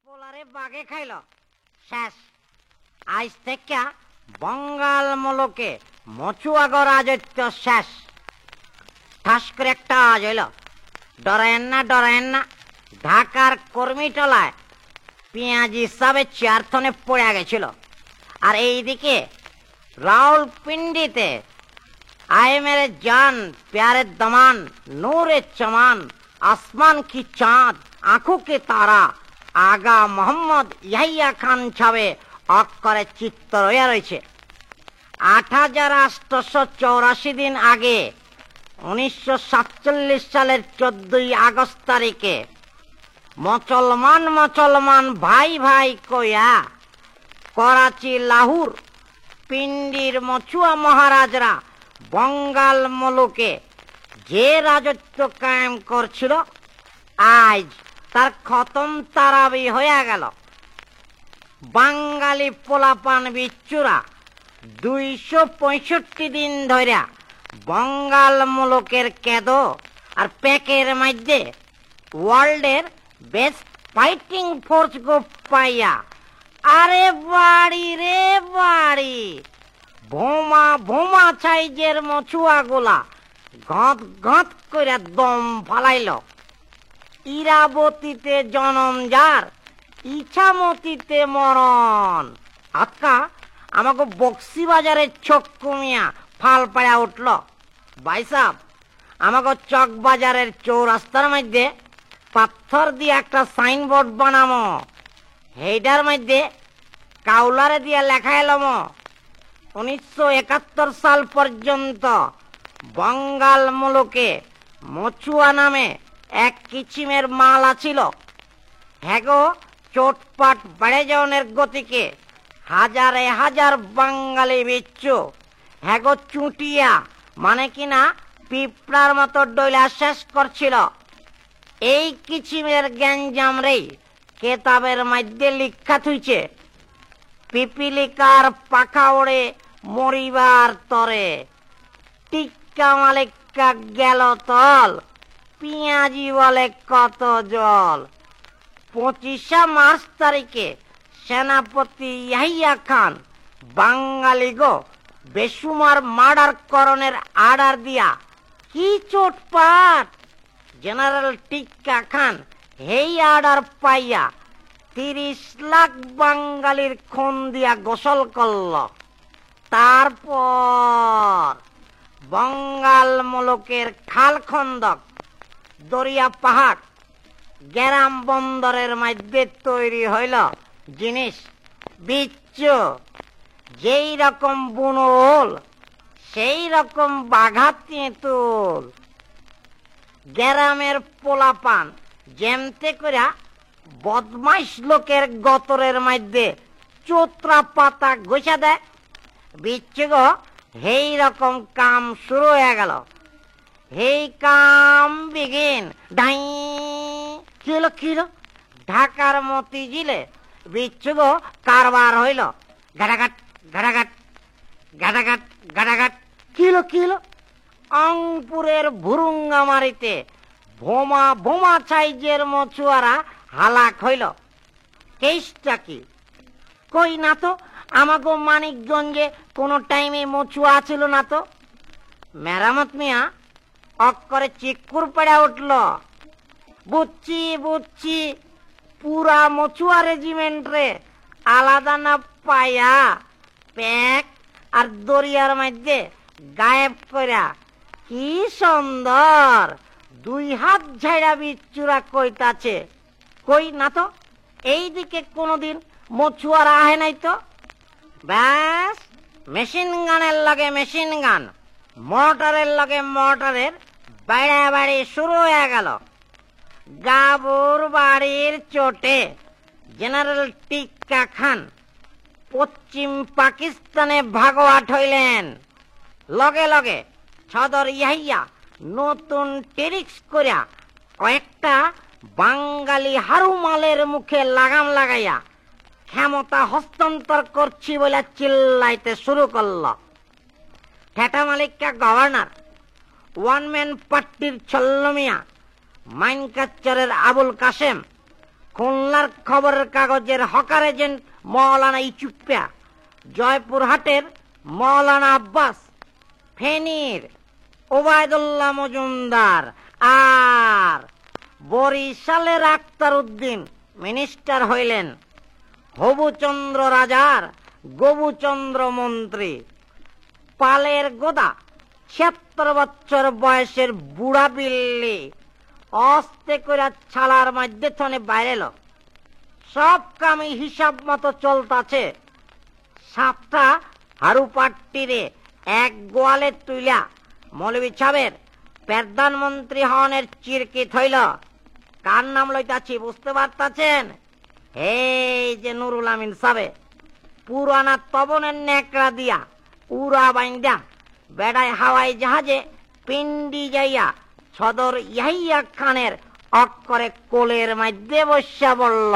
পোলারে বাগে খাইল শেষ। আজ থেকে বঙ্গাল মুলুকে মচুয়াগ রাজত্ব শেষ। ঠাস করে একটা আওয়াজ হইল, ডরায়েন না ডরায়েন না। ঢাকার কর্মীটলায় পেঁয়াজি সাবে চেয়ারথনে পড়ে গেছিল। আর এইদিকে রাউলপিন্ডিতে आए मेरे जान प्यारे दमान नूरे चमान आसमान की चांद आंखों के तारा আগা মোহাম্মদ ইয়াহিয়া খান ছাবে অক্ষরে চিত্ত রইয়া রয়েছে। 8884 দিন আগে 1947 সালের 14 আগস্ট তারিখে মুসলমান ভাই ভাই কইয়া করাচি লাহোর পিন্ডির মচুয়া মহারাজরা বঙ্গাল মুলুকে যে রাজত্ব কায়েম করছিল আজ তার খতম তারাবি হয়ে গেল। বাঙালি পোলাপান বিচ্চুরা 265 দিন ধরে বঙ্গাল মুলুকের কেদো আর প্যাকের মধ্যে ওয়ার্ল্ডের বেস্ট ফাইটিং ফোর্স গ্রুপ পাইয়া আরে বাড়ি রে বাড়ি ভোমা ভোমা সাইজের মচুয়া গোলা গঁত গঁত করে দম ফালাইল। ইরাবতীতে জনম যার ইছামতিতে মরণ। আজকা আমাকে বক্সি বাজারের চক কমিয়া ফাল পাড়া উঠল। ভাই সাহেব, আমাকে চক বাজারের চৌরাস্তার মধ্যে পাথর দিয়ে একটা সাইনবোর্ড বানামো। হেইটার মধ্যে কাউলারে দিয়ে লেখা এলাম 1971 সাল পর্যন্ত বঙ্গাল মুলুকে মচুয়া নামে এক কিচিমের মাল আছিল। হ্যাগো চোটপাট বেড়ে যাওয়ার গতিকে হাজারে হাজার বাঙালি বিচ্ছু হ্যাগো চুটিয়া মানে কিনা পিঁপড়ার মতো ডইলা শেষ করছিল। এই কিচিমের গ্যাঞ্জাম রে কেতাবের মধ্যে লিখা থুইছে, পিপিলিকার পাখা ওড়ে মরিবার তরে, টিক্কা মালিকা গেল তল, পেঁয়াজি বলে কত জল। 25 মার্চ তারিখে সেনাপতি ইয়াহিয়া খান বাঙালি গো বেসুমার মার্ডার করণের আর্ডার দিয়া কি চোটপাট। জেনারেল টিক্কা খান হেই আর্ডার পাইয়া 30 লাখ বাঙালির খুন দিয়া গোসল করল। তারপর বঙ্গাল মুলুকের খাল খন্দক দরিয়া পাহাড় গ্রাম বন্দরের মধ্যে তৈরি হইল জিনিস বিচ্ছু। যেই রকম বুনোল সেই রকম বাঘা তেঁতুল। গ্রামের পোলাপান যেমতে করিয়া বদমাইশ লোকের গতরের মধ্যে চোত্রা পাতা গোছা দেয়, বিচ্ছু গো হেই রকম কাম শুরু হয়ে গেল। হেই কাম বিগিন। ঢাই কিলো কিলো ঢাকার মতিঝিলে বিচ্ছু গো কারবার হইল। ঘাটাঘাট ঘাটাঘাট ঘাটাঘাট ঘাটাঘাট কিলো কিলো অংপুরের ভুরুঙ্গামারিতে ভোমা ভোমা সাইজের মচুয়ারা হালাক হইল। কেসটা কি কই না তো? আমাকে মানিকগঞ্জে কোনো টাইমে মচুয়া ছিল না তো? মেরামত মিয়া অক্ষরে চিকুর পেড়া উঠল। বুঝছি বুঝছি, পুরা মচুয়া রেজিমেন্ট রে আলাদা না পায়া প্যাক আর দরিয়ার মধ্যে গায়েব কইরা কি সুন্দর 2 হাত ঝাইড়া বিচ্চুরা কইতাছে। কই না তো এইদিকে কোনদিন মচুয়ারা আহে নাই তো। ব্যাস মেশিন গানের লগে মেশিন গান, মোটরের লগে মোটরের বাড়াবাড়ি শুরু হয়ে গেল। গাবুর বাড়ির চোটে জেনারেল টিক্কা খান পশ্চিম পাকিস্তানে ভাগোয়াট হইলেন। লগে লগে সদর ইয়াহিয়া নতুন টেরিক্স করিয়া কয়েকটা বাঙালি হারুমালের মুখে লাগাম লাগাইয়া ক্ষমতা হস্তান্তর করছি বলে চিল্লাইতে শুরু করল। ঠেটা মালিকা গভর্নর, ওয়ান ম্যান পার্টির ছল্লমিয়া মাইনকাচ্চরের আবুল কাসেম খুলনার খবরের কাগজের হকার এজেন্ট মৌলানা ইচুপ্পা, জয়পুরহাটের মৌলানা আব্বাস, ফেনীর ওবায়দুল্লাহ মজুমদার, আর বরিশালের আক্তার উদ্দিন মিনিস্টার হইলেন। হবুচন্দ্র রাজার গবুচন্দ্র মন্ত্রী। পালের গোদা ৭৬ বছর বয়সের বুড়া বিল্লি অস্তে করে ছালার মধ্যে থনে বাইরেল। সব কামি হিসাব মতো চলতাছে। সাপটা হারু পাট্টিরে এক গোয়ালে তুইলা মৌলভী সাহেবের প্রধানমন্ত্রী হনের চিরকিত হইল। কার নাম লইতাছি বুঝতে পারতাছেন? এই যে নুরুল আমিন সাবে পুরানা তবনের নেকড়া দিয়া উড়া বাইন্দা বেড়ায় হাওয়াই জাহাজে পিন্ডি যাইয়া সদর ইয়াহিয়া খানের অক্ষরে কোলের মধ্যে বসা বলল।